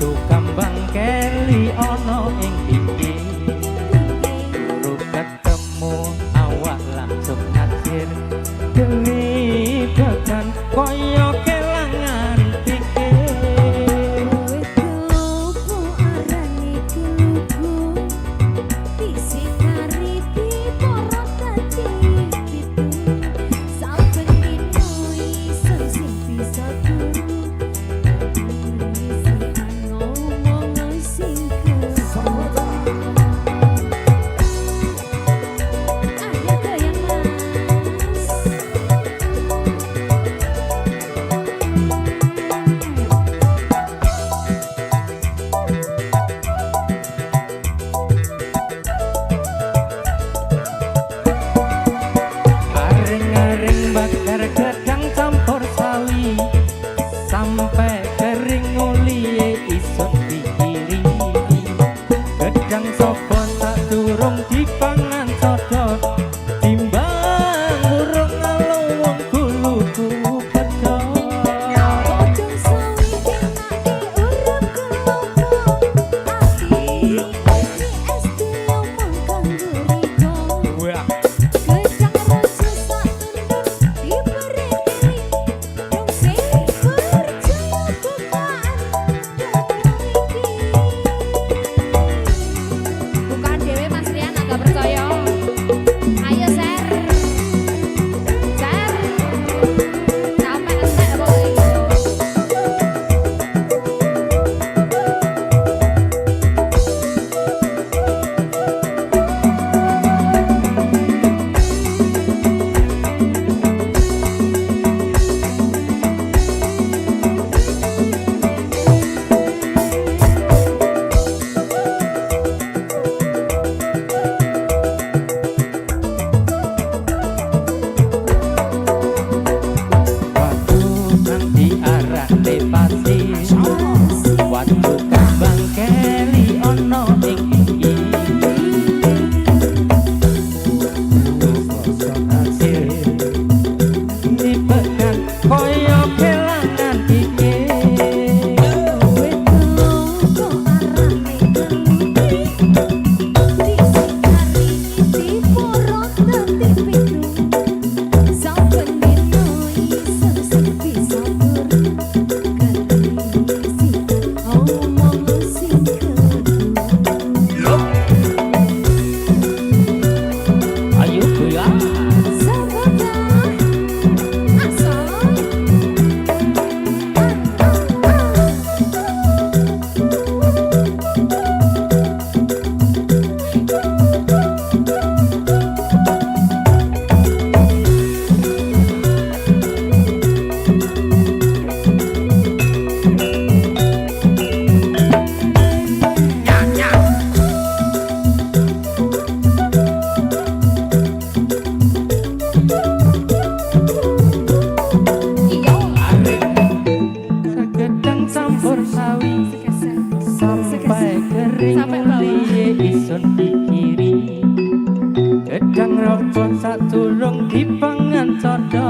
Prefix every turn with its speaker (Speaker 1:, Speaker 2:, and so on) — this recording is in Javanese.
Speaker 1: Watu kambang keli ono ing pinggir Baru ketemu awak langsung naksir Dewi degan koyo kelangan pikir
Speaker 2: Kowe kelupu arane kelupu disikari diporot dadi gitu Saben dino iso sing bisa turu ngomong sing Ayo goyang mas
Speaker 1: Aring-aring bakar gedang campur sawi Sampai kering nguli isun pikiri Gedang sopo tak durung dipangan codot Timbang urung alo wong guluku pedot
Speaker 2: Bojong sawi kenake urip kelopo Ati SD omong kanggo riko
Speaker 1: Wah,
Speaker 2: Gedang raja sak tunduk diberi diri Dong sing percaya bukaan Bukan dewe Mas Rian agak percaya Ayo share Share Sampai entek boy
Speaker 1: watu nanti arah lepasi Watu kambang keli ono ing pinggir Kosong hasil dipegang koyo kelangan pikir
Speaker 2: Kowe kelopo arane kelupi disikari diporot dadi pitu Saben dino iso sing bisa turu ngomong sing
Speaker 1: Ayo goyang
Speaker 2: Saboda asal
Speaker 1: Gedang campur sawi sampai kering
Speaker 2: Sampai bawah.
Speaker 1: liye isun pikiri Gedang ropon sak durung dipangan codot